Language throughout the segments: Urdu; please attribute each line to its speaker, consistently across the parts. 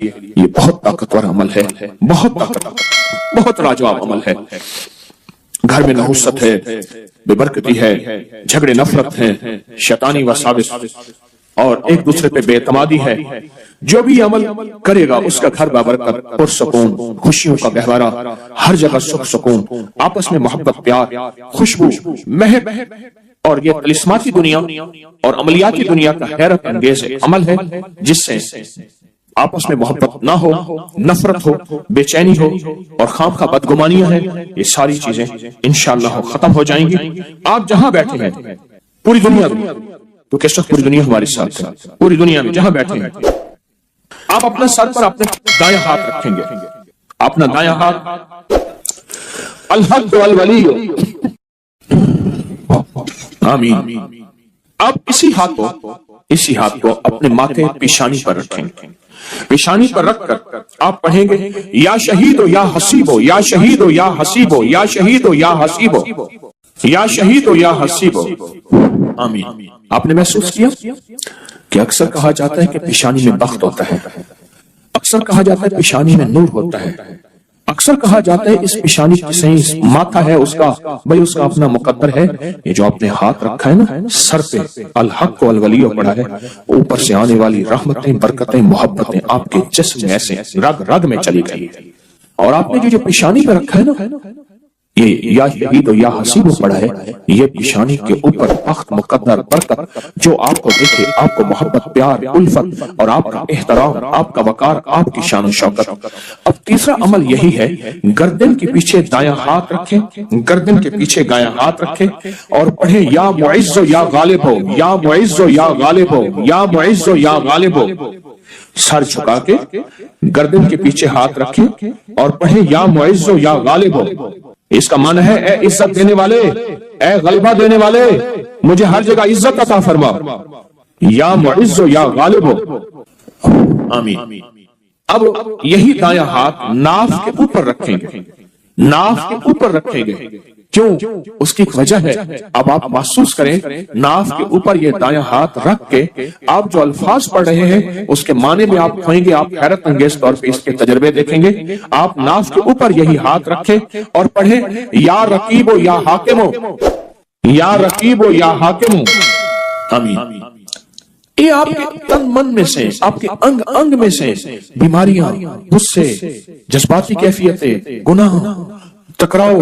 Speaker 1: یہ بہت طاقتور عمل ہے، بہت طاقتور، بہت لاجواب عمل ہے۔ گھر میں نحوست ہے، بے برکتی ہے، جھگڑے نفرت ہیں، شیطانی وساوس اور ایک دوسرے پہ بے اعتمادی ہے، جو بھی عمل کرے گا اس کا گھر بابرکت، پرسکون، خوشیوں کا گہوارہ، ہر جگہ سکھ سکون، آپس میں محبت، پیار، خوشبو، مہک، اور یہ طلسماتی دنیا اور عملیاتی دنیا کا حیرت انگیز عمل ہے جس سے آپس میں محبت نہ ہو، نفرت ہو، بے چینی ہو اور خامخواہ بدگمانیاں ہیں، یہ ساری چیزیں انشاءاللہ ختم ہو جائیں گی۔ آپ جہاں بیٹھے ہیں پوری دنیا میں، تو کس وقت پوری دنیا ہمارے ساتھ ہے، پوری دنیا میں جہاں بیٹھے ہیں آپ اپنا سر پر اپنے دائیں ہاتھ رکھیں گے، اپنا دائیں ہاتھ الحق والولی، آمین۔ اب اسی ہاتھ کو اپنے ماتھے پیشانی پر رکھیں گے، پیشانی پر رکھ کر آپ پڑھیں گے یا شہید یا حسیب، یا شہید یا حسیب، یا شہید یا حسیب، یا شہید یا حسیب، آمین۔ آپ نے محسوس کیا کہ اکثر کہا جاتا ہے کہ پیشانی میں بخت ہوتا ہے، اکثر کہا جاتا ہے پیشانی میں نور ہوتا ہے، اکثر کہا جاتا ہے اس پیشانی سے ماتھا ہے اس کا، بھئی اس کا اپنا مقدر ہے۔ یہ جو آپ نے ہاتھ رکھا ہے نا سر پہ، الحق والولی پڑھا ہے، اوپر سے آنے والی رحمتیں، برکتیں، محبتیں آپ کے جسم میں ایسے رگ رگ میں چلی گئی، اور آپ نے جو پیشانی پہ رکھا ہے نا یہ یا شہید یا حسیب پڑھا ہے، یہ پیشانی کے اوپر بخت، مقدر، برکت جو آپ کو دیکھے، آپ کو محبت، پیار، الفت اور آپ کا احترام، آپ کا وقار، آپ کی شان و شوکت۔ اب تیسرا عمل یہی ہے، گردن کے پیچھے دایاں ہاتھ رکھیں، گردن کے پیچھے دایاں ہاتھ رکھیں اور پڑھیں یا معز یا غالب ہو، یا معز یا غالب ہو، یا معز یا غالب ہو۔ سر جھکا کے گردن کے پیچھے ہاتھ رکھیں اور پڑھیں یا معز یا غالب ہو۔ اس کا معنی ہے اے عزت دینے والے، اے غلبہ دینے والے، مجھے ہر جگہ عزت عطا فرما، یا معز یا غالب ہو، آمین۔ اب یہی دایاں ہاتھ ناف کے اوپر رکھیں گے، ناف کے اوپر رکھیں گے، کیوں؟ اس کی ایک وجہ ہے، اب آپ محسوس کریں ناف کے اوپر یہ دایاں ہاتھ رکھ کے آپ جو الفاظ پڑھ رہے ہیں اس کے معنی میں آپ کھوئیں گے، آپ حیرت انگیز طور پہ اس کے تجربے دیکھیں گے۔ آپ ناف کے اوپر یہی ہاتھ رکھیں اور پڑھیں یا رقیب یا حاکم، یا رقیب یا حاکم، آمین۔ یہ آپ کے تن من میں سے، آپ کے انگ انگ میں سے بیماریاں، غصے، جذباتی کیفیتیں، گناہ، ٹکراؤ،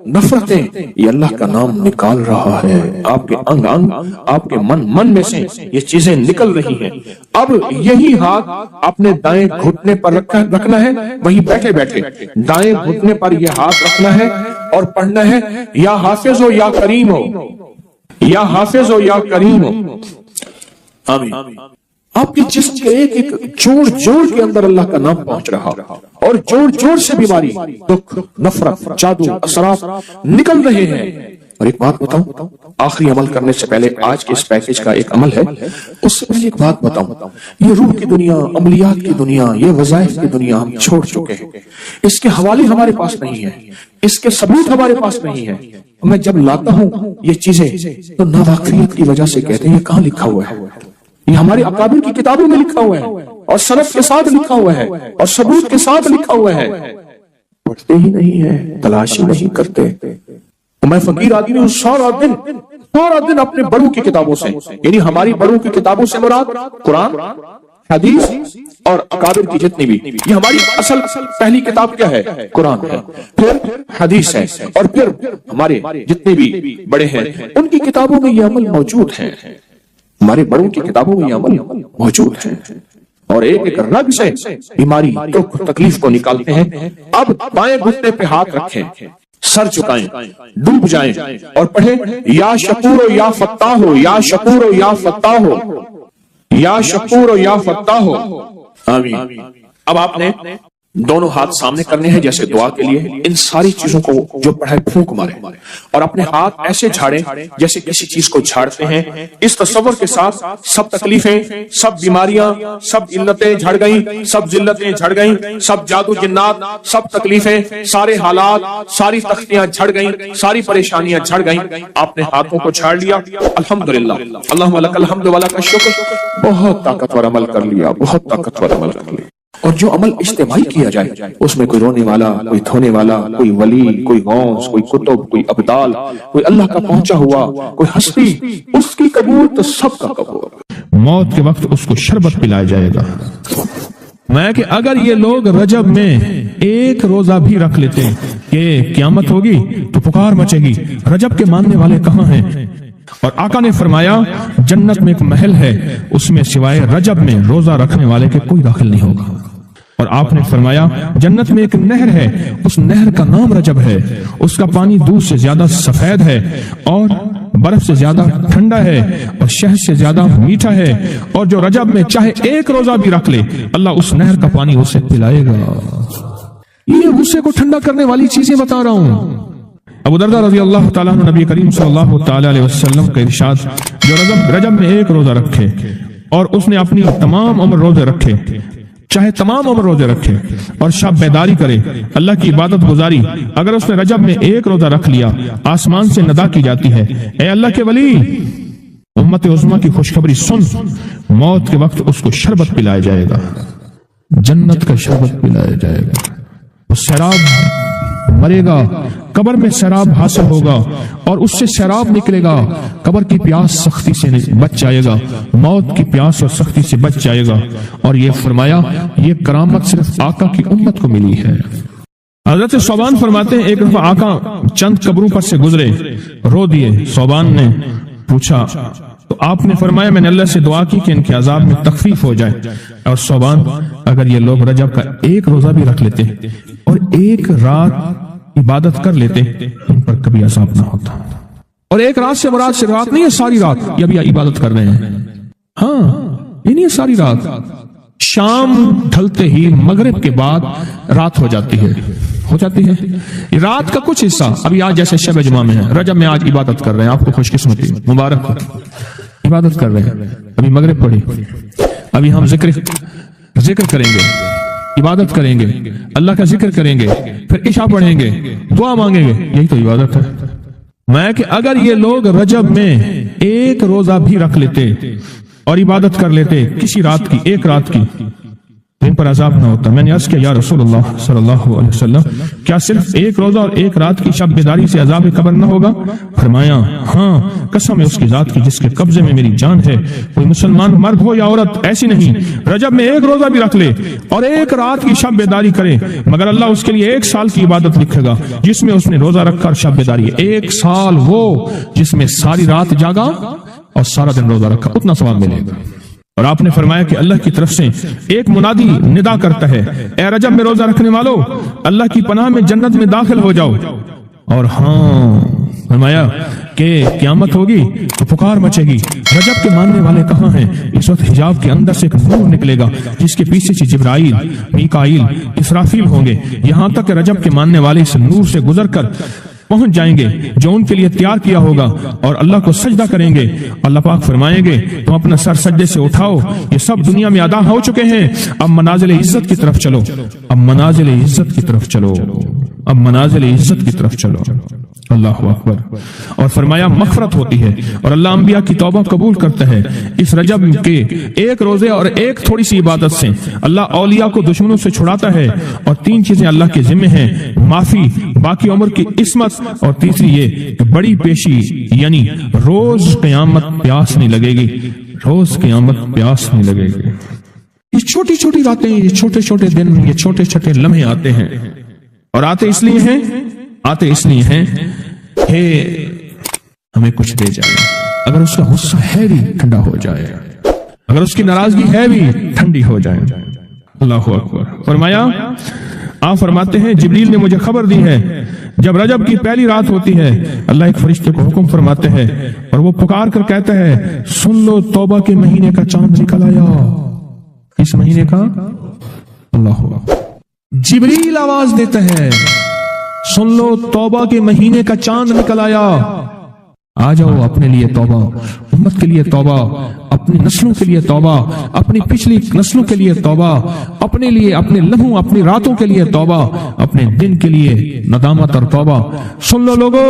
Speaker 1: نفرتیں، یہ اللہ کا نام نکال رہا ہے۔ آپ کے انگ انگ، آپ کے من میں سے یہ چیزیں نکل رہی ہیں۔ اب یہی ہاتھ اپنے دائیں گھٹنے پر رکھنا ہے، وہیں بیٹھے بیٹھے دائیں گھٹنے پر یہ ہاتھ رکھنا ہے اور پڑھنا ہے یا حافظ ہو یا کریم ہو، یا حافظ ہو یا کریم ہو، آمین۔ آپ کے جسم کے ایک ایک جوڑ جوڑ کے اندر اللہ کا نام پہنچ رہا اور جوڑ جوڑ سے بیماری، دکھ، نفرت، جادو، اثرات نکل رہے ہیں۔ اور ایک بات بتاؤں، آخری عمل کرنے سے پہلے آج کے اس پیکج کا ایک عمل ہے، اس سے پہلے ایک بات بتاؤں، یہ روح کی دنیا، عملیات کی دنیا، یہ وظائف کی دنیا ہم چھوڑ چکے ہیں، اس کے حوالے ہمارے پاس نہیں ہیں، اس کے ثبوت ہمارے پاس نہیں ہیں۔ میں جب لاتا ہوں یہ چیزیں تو ناواقفیت کی وجہ سے کہتے ہیں یہ کہاں لکھا ہوا ہے؟ یہ ہمارے اکابر کی کتابوں میں لکھا ہوا ہے اور سند کے ساتھ لکھا ہوا ہے اور ثبوت کے ساتھ لکھا ہوا ہے، پڑھتے ہی نہیں ہے، تلاش ہی نہیں کرتے۔ میں فقیر آدمی ہوں، سارا دن اپنے بڑوں کی کتابوں سے، یعنی ہماری بڑوں کی کتابوں سے مراد قرآن، حدیث اور اکابر کی جتنی بھی، یہ ہماری اصل پہلی کتاب کیا ہے؟ قرآن ہے، پھر حدیث ہے، اور پھر ہمارے جتنے بھی بڑے ہیں ان کی کتابوں میں یہ عمل موجود ہے، ہمارے بڑوں کی کتابوں میں یہ عمل موجود ہے، اور ایک ایک رگ سے بیماری، دکھ، تکلیف کو نکالتے ہیں۔ اب بائیں گھٹنے پہ ہاتھ رکھیں، سر چکائیں، ڈوب جائیں اور پڑھیں یا شکور یا فتاح ہو، یا شکور یا فتاح ہو، یا شکور یا فتاح ہو، آمین۔ اب آپ نے دونوں ہاتھ سامنے کرنے ہیں جیسے دعا کے لیے، ان ساری چیزوں کو جو پڑھے پھونک مارے اور اپنے ہاتھ ایسے جھاڑیں جیسے کسی چیز کو جھاڑتے ہیں، اس تصور کے ساتھ سب تکلیفیں، سب بیماریاں، سب علتیں جھڑ گئیں، سب ذلتیں جھڑ گئیں، سب جادو جنات، سب تکلیفیں، سارے حالات، ساری تختیاں جھڑ گئیں، ساری پریشانیاں جھڑ گئیں۔ آپ نے ہاتھوں کو جھاڑ لیا، الحمدللہ، اللہم لک الحمد ولک الشکر، بہت طاقتور عمل کر لیا، بہت طاقتور عمل کر لیا۔ اور جو عمل اجتماعی کیا جائے اس میں کوئی رونے والا، کوئی دھونے والا، کوئی ولی، کوئی غوث، کوئی کتب، کوئی ابدال، کوئی اللہ کا پہنچا ہوا، کوئی ہستی، اس کی قبول تو سب کا قبول۔
Speaker 2: موت کے وقت اس کو شربت پلایا جائے گا۔ میں کہ اگر یہ لوگ رجب میں ایک روزہ بھی رکھ لیتے کہ قیامت ہوگی تو پکار مچے گی، رجب کے ماننے والے کہاں ہیں؟ اور آقا نے فرمایا جنت میں ایک محل ہے، اس میں سوائے رجب میں روزہ رکھنے والے کے کوئی داخل نہیں ہوگا۔ اور آپ نے فرمایا جنت میں ایک نہر ہے، اس نہر کا نام رجب ہے، اس کا پانی دودھ سے زیادہ سفید ہے اور برف سے زیادہ ٹھنڈا ہے اور شہد سے زیادہ میٹھا ہے، اور جو رجب میں چاہے ایک روزہ بھی رکھ لے اللہ اس نہر کا پانی اسے پلائے گا۔ یہ غصے کو ٹھنڈا کرنے والی چیزیں بتا رہا ہوں۔ ابو درداء رضی اللہ تعالیٰ عنہ نبی کریم صلی اللہ تعالیٰ علیہ وسلم کا ارشاد، جو رجب میں ایک روزہ رکھے اور اس نے اپنی تمام عمر روزے رکھے، چاہے تمام عمر روزے رکھے اور شب بیداری کرے، اللہ کی عبادت گزاری، اگر اس نے رجب میں ایک روزہ رکھ لیا آسمان سے ندا کی جاتی ہے، اے اللہ کے ولی امت عظمیٰ کی خوشخبری سن، موت کے وقت اس کو شربت پلایا جائے گا، جنت کا شربت پلایا جائے گا، وہ سیراب مرے گا، قبر میں سیراب حاصل ہوگا اور اس سے سیراب نکلے گا، قبر کی پیاس سختی سے بچ جائے گا، موت کی پیاس اور سختی سے بچ جائے گا۔ اور یہ فرمایا یہ کرامت صرف آقا کی امت کو ملی ہے۔ حضرت صوبان فرماتے ہیں ایک دفعہ آقا چند قبروں پر سے گزرے، رو دیے۔ صوبان نے پوچھا تو آپ نے فرمایا میں نے اللہ سے دعا کی کہ ان کے عذاب میں تخفیف ہو جائے، اور صوبان اگر یہ لوگ رجب کا ایک روزہ بھی رکھ لیتے اور ایک رات عبادت کر لیتے ان پر کبھی عذاب نہ ہوتا۔ اور ایک رات سے مراد سے رات نہیں ہے ساری رات، یہ ابھی عبادت کر رہے ہیں، ہاں یہ نہیں ہے ساری رات، شام ڈھلتے ہی مغرب کے بعد رات ہو جاتی ہے رات کا کچھ حصہ۔ ابھی آج جیسے شب جمعہ میں ہے، رجب میں آج عبادت کر رہے ہیں، آپ کو خوش قسمتی مبارک، عبادت کر رہے ہیں، ابھی مغرب پڑھی، ابھی ہم ذکر کریں گے، عبادت کریں گے، اللہ کا ذکر کریں گے، پھر عشاء پڑھیں گے، دعا مانگیں گے، یہی تو عبادت ہے۔ میں کہ اگر یہ لوگ رجب میں ایک روزہ بھی رکھ لیتے اور عبادت کر لیتے کسی رات کی، ایک رات کی، ان پر عذاب نہ ہوتا۔ میں نے عرض کیا یا رسول اللہ صلی اللہ علیہ وسلم کیا صرف ایک روزہ اور ایک رات کی شب بیداری سے عذاب قبر نہ ہوگا؟ فرمایا ہاں، قسم ہے اس کی ذات کی جس کے قبضے میں میری جان ہے، کوئی مسلمان مرد ہو یا عورت ایسی نہیں رجب میں ایک روزہ بھی رکھ لے اور ایک رات کی شب بیداری کرے مگر اللہ اس کے لیے 1 سال کی عبادت لکھے گا جس میں اس نے روزہ رکھا اور شب بیداری، 1 سال وہ جس میں ساری رات جاگا اور سارا دن روزہ رکھا، اتنا ثواب ملے گا۔ اور آپ نے فرمایا کہ اللہ کی طرف سے ایک منادی ندا کرتا ہے، اے رجب میں روزہ رکھنے والو اللہ کی پناہ میں جنت میں داخل ہو جاؤ۔ اور ہاں فرمایا کہ قیامت ہوگی تو پکار مچے گی، رجب کے ماننے والے کہاں ہیں؟ اس وقت حجاب کے اندر سے ایک نور نکلے گا جس کے پیچھے سے جبرائیل، میکائیل، اسرافیل ہوں گے، یہاں تک کہ رجب کے ماننے والے اس نور سے گزر کر پہنچ جائیں گے جو ان کے لیے تیار کیا ہوگا اور اللہ کو سجدہ کریں گے۔ اللہ پاک فرمائیں گے تم اپنا سر سجدے سے اٹھاؤ، یہ سب دنیا میں ادا ہو چکے ہیں، اب منازل عزت کی طرف چلو، اب منازل عزت کی طرف چلو، اب منازل عزت کی طرف چلو۔ اللہ اکبر۔ اور فرمایا مغفرت ہوتی ہے اور اللہ انبیاء کی توبہ قبول کرتا ہے۔ اس رجب کے ایک روزے اور ایک تھوڑی سی عبادت سے اللہ اولیاء کو دشمنوں سے چھڑاتا ہے، اور 3 چیزیں اللہ کے ذمہ ہیں، معافی، باقی عمر کی عصمت، اور تیسری یہ کہ بڑی پیشی، یعنی روز قیامت پیاس نہیں لگے گی، روز قیامت پیاس نہیں لگے گی۔ یہ چھوٹی چھوٹی باتیں، یہ چھوٹے چھوٹے دن، یہ چھوٹے چھوٹے لمحے آتے ہیں، اور آتے اس لیے ہیں کہ ہمیں کچھ دے جائے، اگر اس کا غصہ ہے بھی ٹھنڈا ہو جائے، اگر اس کی ناراضگی ہے بھی ٹھنڈی ہو جائے۔ اللہ اکبر۔ فرمایا آپ فرماتے ہیں جبریل نے مجھے خبر دی ہے جب رجب کی پہلی رات ہوتی ہے اللہ ایک فرشتے کو حکم فرماتے ہیں اور وہ پکار کر کہتا ہے سن لو توبہ کے مہینے کا چاند نکل آیا۔ اس مہینے کا اللہ جبریل آواز دیتا ہے سن لو توبہ کے مہینے کا چاند نکل آیا، آ جاؤ اپنے لیے توبہ، امت کے لیے توبہ، اپنی نسلوں کے لیے توبہ، اپنی پچھلی نسلوں کے لیے توبہ، اپنے لیے، اپنے لمحوں، اپنی راتوں کے لیے توبہ، اپنے دن کے لیے ندامت اور توبہ۔ سن لو لوگو،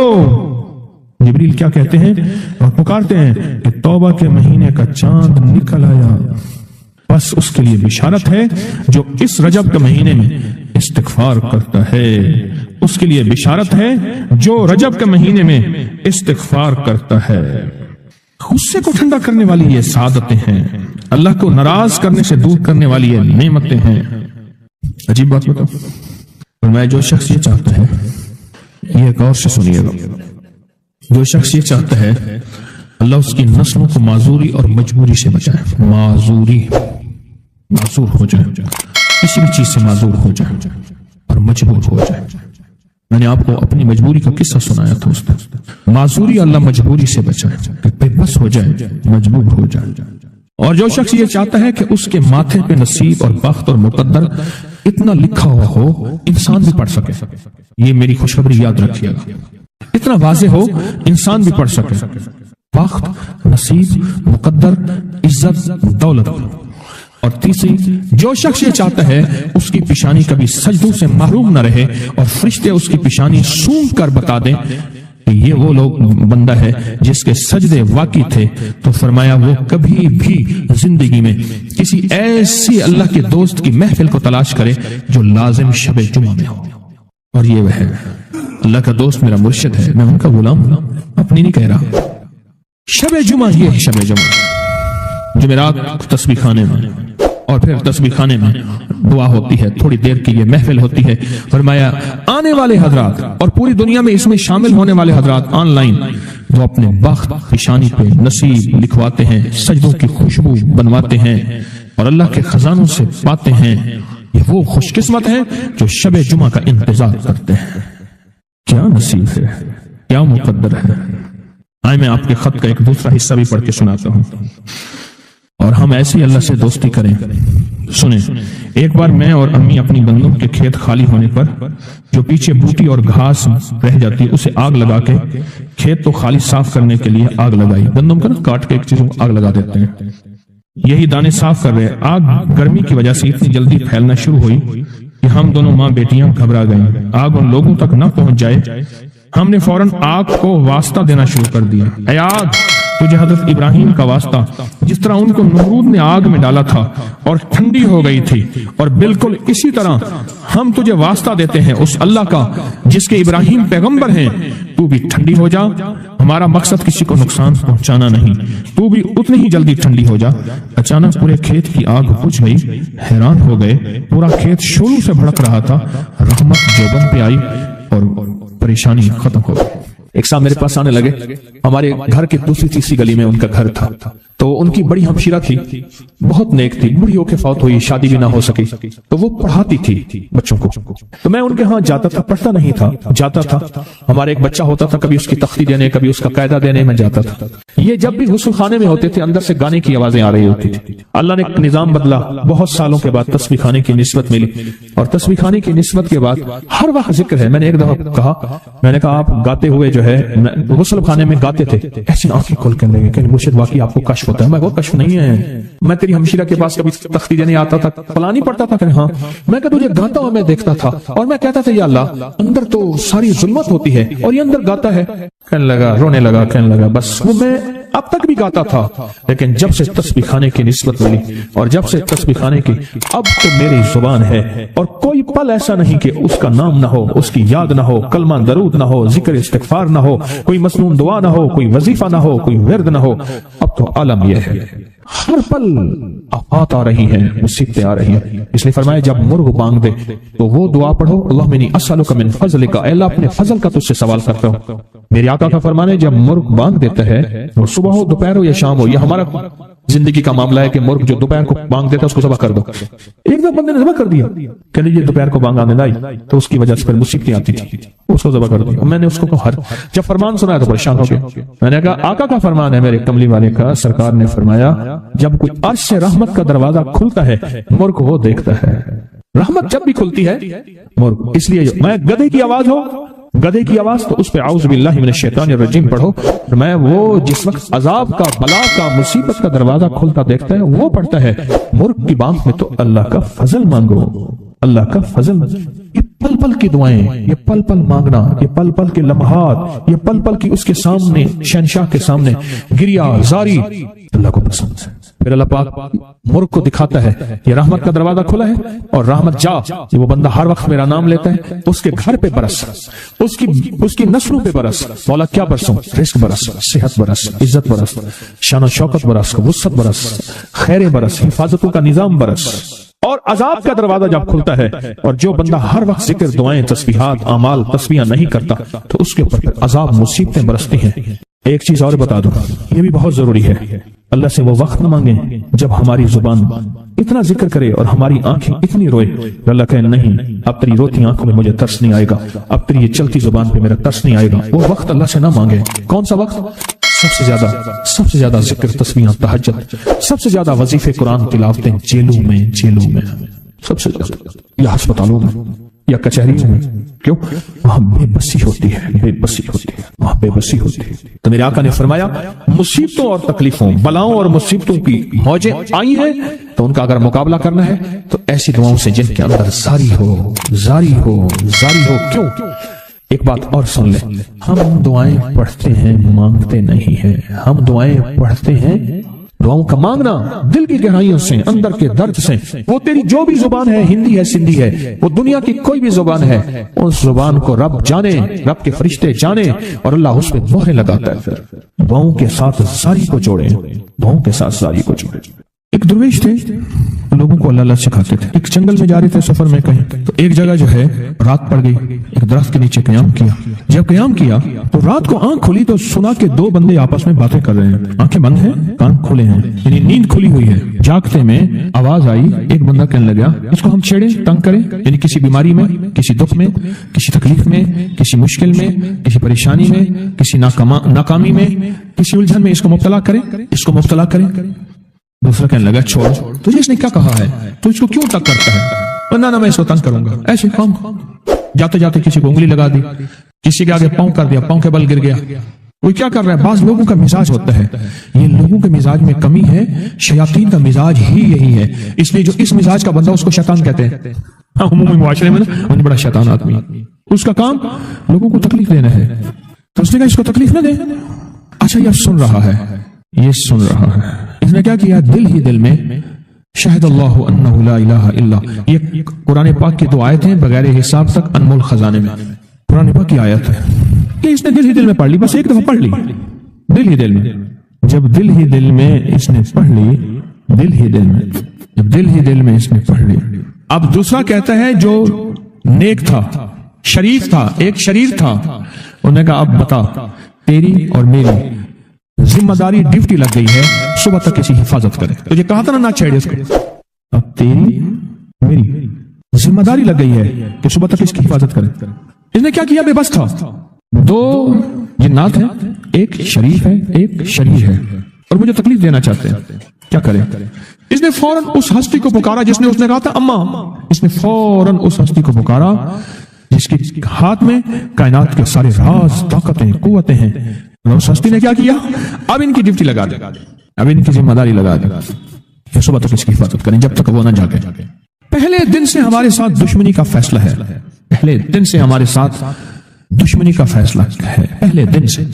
Speaker 2: جبریل کیا کہتے ہیں اور پکارتے ہیں کہ توبہ کے مہینے کا چاند نکل آیا۔ بس اس کے لیے بشارت ہے جو اس رجب کے مہینے میں استغفار کرتا ہے، اس کے لیے بشارت ہے جو رجب کے مہینے میں استغفار کرتا ہے۔ غصے کو ٹھنڈا کرنے والی یہ سعادتیں ہیں، اللہ کو ناراض کرنے سے دور کرنے والی یہ نعمتیں ہیں۔ عجیب بات بتاؤ، فرمایا جو شخص یہ چاہتا ہے، یہ غور سے سنیے گا، جو شخص یہ چاہتا ہے اللہ اس کی نسلوں کو معذوری اور مجبوری سے بچائے، معذور ہو جائے، کسی بھی چیز سے معذور ہو جائے اور مجبور ہو جائے۔ میں نے آپ کو اپنی مجبوری کا قصہ سنایا تھا، اس نے معذوری اللہ مجبوری سے بچائے، بے بس ہو جائے، مجبور ہو جائے۔ اور جو شخص یہ چاہتا ہے کہ اس کے ماتھے پہ نصیب اور بخت اور مقدر اتنا لکھا ہوا ہو انسان بھی پڑھ سکے، یہ میری خوشخبری یاد رکھیے گا، اتنا واضح ہو انسان بھی پڑھ سکے، بخت، نصیب، مقدر، عزت، دولت۔ اور تیسری، جو شخص یہ چاہتا ہے اس کی پیشانی کبھی سجدوں سے محروم نہ رہے اور فرشتے اس کی پیشانی سونگ کر بتا دیں کہ یہ وہ لوگ بندہ ہے جس کے سجدے واقعی تھے، تو فرمایا وہ کبھی بھی زندگی میں کسی ایسی اللہ کے دوست کی محفل کو تلاش کرے جو لازم شب جمعہ میں ہو۔ اور یہ وہ ہے، اللہ کا دوست میرا مرشد ہے، میں ان کا غلام ہوں، اپنی نہیں کہہ رہا۔ شب جمعہ یہ ہے، شب جمعہ جمعرات تسبیح خانے میں، اور پھر تسبیح خانے میں دعا ہوتی ہے، تھوڑی دیر کی یہ محفل ہوتی ہے۔ فرمایا آنے والے حضرات اور پوری دنیا میں اس میں شامل ہونے والے حضرات آن لائن وہ اپنے بخت پیشانی پہ نصیب لکھواتے ہیں، سجدوں کی خوشبو بنواتے ہیں اور اللہ کے خزانوں سے پاتے ہیں، یہ وہ خوش قسمت ہیں جو شب جمعہ کا انتظار کرتے ہیں۔ کیا نصیب ہے، کیا مقدر ہے۔ آئے میں آپ کے خط کا ایک دوسرا حصہ بھی پڑھ کے سناتا ہوں، اور ہم ایسی اللہ سے دوستی کریں۔ سنیں، ایک بار میں اور امی اپنی گندم کے کھیت خالی ہونے پر جو پیچھے بوٹی اور گھاس رہ جاتی اسے آگ لگا کے کھیت تو خالی صاف کرنے کے لیے آگ لگائی۔ گندم کا نا کاٹ کے ایک چیز آگ لگا دیتے ہیں، یہی دانے صاف کر رہے، آگ گرمی کی وجہ سے اتنی جلدی پھیلنا شروع ہوئی کہ ہم دونوں ماں بیٹیاں گھبرا گئیں، آگ ان لوگوں تک نہ پہنچ جائے۔ ہم نے فوراً آگ کو واسطہ دینا شروع کر دیا، اے آگ تجھے حضرت ابراہیم کا واسطہ، جس طرح ان کو نمرود نے آگ میں ڈالا تھا اور ٹھنڈی ہو گئی تھی، اور بالکل اسی طرح ہم تجھے واسطہ دیتے ہیں اس اللہ کا جس کے ابراہیم پیغمبر ہیں، تو بھی ٹھنڈی ہو جا۔ ہمارا مقصد کسی کو نقصان پہنچانا نہیں، تو بھی اتنی ہی جلدی ٹھنڈی ہو جا۔ اچانک پورے کھیت کی آگ بجھ گئی، حیران ہو گئے، پورا کھیت شروع سے بھڑک رہا تھا۔ رحمت جوبن پہ آئی اور پریشانی ختم ہو گئی۔ ایک صاحب میرے پاس آنے لگے، ہمارے گھر کی دوسری تیسری گلی میں ان کا گھر تھا، تو ان کی بڑی ہمشیرہ تھی، بہت نیک تھی، بوڑھی ہو کے فوت ہوئی، شادی بھی نہ ہو سکی، تو وہ پڑھاتی تھی بچوں کو، تو میں ان کے ہاں جاتا تھا، پڑھتا نہیں تھا، جاتا تھا۔ ہمارا ایک بچہ ہوتا تھا، کبھی اس کی تختی دینے، کبھی اس کا قاعدہ دینے میں جاتا تھا۔ یہ جب بھی غسل خانے میں ہوتے تھے اندر سے گانے کی آوازیں آ رہی ہوتی تھی۔ اللہ نے ایک نظام بدلا، بہت سالوں کے بعد تسبیح خانے کی نسبت ملی، اور تسبیح خانے کی نسبت کے بعد ہر وقت ذکر ہے۔ میں نے ایک دفعہ کہا، میں نے کہا آپ گاتے ہوئے جو ہے غسل خانے میں گاتے تھے، ایسی آنکھیں کھول کے لگے کہ مرشد واقعی آپ کو کشف ہوتا ہے۔ میں وہ کشف نہیں ہے، میں تیری ہمشیرہ کے پاس کبھی تختی دینے آتا تھا، فلانی پڑھتا تھا کہ ہاں، میں کہ تجھے گاتا ہوں میں دیکھتا تھا، اور میں کہتا تھا یا اللہ اندر تو ساری ظلمت ہوتی ہے اور یہ اندر گاتا ہے۔ کہنے لگا، رونے لگا، کہنے لگا بس وہ میں اب تک بھی گاتا تھا، لیکن جب سے تسبیح خانے کی نسبت ملی اور جب سے تسبیح خانے کی، اب تو میری زبان ہے اور کوئی پل ایسا نہیں کہ اس کا نام نہ ہو، اس کی یاد نہ ہو، کلمہ درود نہ ہو، ذکر استغفار نہ ہو، کوئی مسنون دعا نہ ہو، کوئی وظیفہ نہ ہو، کوئی ورد نہ ہو۔ اب تو عالم یہ ہے، ہر پل آفات آ رہی ہیں، مصیبتیں آ رہی ہیں، اس لیے فرمایا جب مرغ بانگ دے تو وہ دعا پڑھو، اللہم انی اسألک من فضلک، اے اللہ اپنے فضل کا تجھ سے سوال کرتا ہوں۔ میرے آقا کا فرمان ہے جب مرغ بانگ دیتا ہے، وہ صبح ہو، دوپہر ہو یا شام ہو، یہ ہمارا زندگی کا معاملہ ہے کہ مرغ جو دوپہر کو بانگ دیتا ہے اس کو ذبح کر دو۔ ایک دفعہ بندے نے ذبح کر دیا کہ یہ دوپہر کو بانگ آنے لائی تو اس کی وجہ سے پھر مصیبتیں آتی تھی، اس کو ذبح کر دیا۔ میں نے اس کو کہا، جب فرمان سنا تو پریشان ہو گیا، میں نے کہا آقا کا فرمان ہے میرے کملی والے کا، سرکار نے فرمایا جب کوئی عرش سے رحمت کا دروازہ کھلتا ہے مرغ وہ دیکھتا ہے۔ رحمت جب بھی کھلتی ہے مرغ، اس لیے میں گدھے کی آواز ہو، گدھے کی آواز تو اس پہ اعوذ باللہ من الشیطان الرجیم پڑھو، میں وہ جس وقت عذاب کا، بلا کا، مصیبت کا دروازہ کھلتا دیکھتا ہے وہ پڑھتا ہے۔ مرغ کی بانگ میں تو اللہ کا فضل مانگو، اللہ کا فضل۔ یہ پل پل کی دعائیں، یہ پل پل مانگنا، یہ پل پل کے لمحات، یہ پل پل کی اس کے سامنے، شہنشاہ کے سامنے گریا زاری اللہ کو پسند ہے۔ پھر اللہ پاک مرغ کو دکھاتا ہے یہ رحمت کا دروازہ کھلا ہے اور رحمت جا، یہ وہ بندہ ہر وقت میرا نام لیتا ہے، اس کے گھر پہ برس، اس کی نسلوں پہ برس، مولا کیا برسوں، رزق برس، صحت برس، عزت برس، شان و شوکت برس، وسعت برس، خیر برس، حفاظتوں کا نظام برس۔ اور عذاب کا دروازہ جب کھلتا ہے اور جو بندہ ہر وقت ذکر، دعائیں، تسبیحات، اعمال، تسبیحاں نہیں کرتا تو اس کے اوپر پھر عذاب، مصیبتیں برستی ہیں۔ ایک چیز اور بتا دوں، یہ بھی بہت ضروری ہے، اللہ سے وہ وقت نہ مانگیں جب ہماری زبان اتنا ذکر کرے اور ہماری آنکھیں اتنی روئے، اللہ کہے نہیں، اب تیری روتی آنکھوں میں مجھے ترس نہیں آئے گا، اب تیری یہ چلتی زبان پہ میرا ترس نہیں آئے گا۔ وہ وقت اللہ سے نہ مانگے۔ کون سا وقت؟ سب سے زیادہ ذکر، تسبیحاں، تہجد، سب سے زیادہ وظیفے، قرآن تلاوتیں، جیلوں میں سب سے زیادہ، یا ہسپتالوں میں یا کچہریوں میں۔ کیوں؟ وہاں بے بسی ہوتی ہے، وہاں بے بسی ہوتی ہے۔ تو میرے آقا نے فرمایا مصیبتوں اور تکلیفوں، بلاؤں اور مصیبتوں کی موجیں آئی ہیں تو ان کا اگر مقابلہ کرنا ہے تو ایسی دعاؤں سے جن کے اندر زاری ہو۔ کیوں؟ ایک بات اور سن لیں، ہم دعائیں پڑھتے ہیں، مانگتے نہیں ہیں۔ ہم دعائیں پڑھتے ہیں، دعاؤں کا مانگنا دل کی گہرائیوں سے، اندر کے درد سے۔ وہ تیری جو بھی زبان ہے، ہندی ہے، سندھی ہے، وہ دنیا کی کوئی بھی زبان ہے، اس زبان کو رب جانے، رب کے فرشتے جانے، اور اللہ اس پہ مہریں لگاتا ہے۔ پھر دعاؤں کے ساتھ زاری کو جوڑیں، ایک درویش تھے، لوگوں کو اللہ سکھاتے تھے۔ ایک جنگل میں جا رہے تھے سفر میں کہیں، تو ایک جگہ جو ہے رات پڑ گئی، ایک درخت کے نیچے قیام کیا۔ جب قیام کیا تو رات کو آنکھ کھلی تو سنا کہ دو بندے آپس میں باتیں کر رہے ہیں، آنکھیں بند ہیں، کان کھلے ہیں، یعنی نیند کھلی ہوئی ہے۔ جاگتے میں آواز آئی، ایک بندہ کہنے لگا اس کو ہم چھیڑیں، تنگ کریں، یعنی کسی بیماری میں، کسی دکھ میں، کسی تکلیف میں، کسی مشکل میں، کسی پریشانی میں، کسی ناکامی میں، کسی الجھن میں اس کو مبتلا کریں۔ دوسرا کہنے لگا چھوڑ، تجھے اس نے کیا کہا ہے، تو اس کو کیوں تنگ کرتا ہے؟ نہ میں اس کو تنگ کروں گا۔ ایسے کام جاتے جاتے کسی کو انگلی لگا دی، کسی کے آگے پاؤں کر دیا، پاؤں کے بل گر گیا۔ وہ کیا کر رہا ہے؟ بعض لوگوں کا مزاج ہوتا ہے، یہ لوگوں کے مزاج میں کمی ہے، شیاطین کا مزاج ہی یہی ہے، اس لیے جو اس مزاج کا بندہ اس کو شیطان کہتے ہیں۔ عمومی معاشرے میں نا بڑا شیطان آدمی، اس کا کام لوگوں کو تکلیف دینا ہے، تو اس نے کہا اس کو تکلیف نہ دے۔ اچھا یہ سن رہا ہے، اس نے کیا کیا؟ دل ہی دل میں شہد اللہ انہ لا الہ الا، یہ قرآن پاک کی دو آیت ہیں بغیر حساب تک انمول خزانے میں، قرآن پاک کی آیت ہے کہ اس نے دل ہی دل میں پڑھ لی، بس ایک دفعہ پڑھ لی دل ہی دل میں۔ جب دل ہی دل میں اس نے پڑھ لی، اس نے پڑھ لی، اب دوسرا کہتا ہے جو نیک تھا، شریف تھا، ایک شریر تھا، انہوں نے کہا اب بتا، تیری اور میری ذمہ داری، ڈیوٹی لگ گئی ہے، صبح تک کسی حفاظت کرے۔ تجھے کہا تھا نہ چھیڑے اس کو، اب تیری میری ذمہ داری لگ گئی ہے کہ صبح تک اس کی حفاظت کرے۔ اس نے کیا کیا؟ بے بس تھا۔ دو جنات ہیں، ایک شریف ہے، ایک شریر ہے، اور مجھے تکلیف دینا چاہتے ہیں، کیا کرے؟ اس نے فوراً اس ہستی کو پکارا جس نے کہا تھا اماں، اس نے فوراً اس ہستی کو پکارا جس کے ہاتھ میں کائنات کے سارے راز، طاقتیں، قوتیں ہیں۔ اس ہستی نے کیا کیا؟ اب ان کی ڈیوٹی لگا دے، اب ان کی ذمہ داری لگا دے کہ صبح تک اس کی حفاظت کریں جب تک وہ نہ جاگے۔ پہلے دن سے ہمارے ساتھ دشمنی کا فیصلہ ہے، پہلے دن سے ہمارے ساتھ دشمنی کا فیصلہ ہے، پہلے دن سے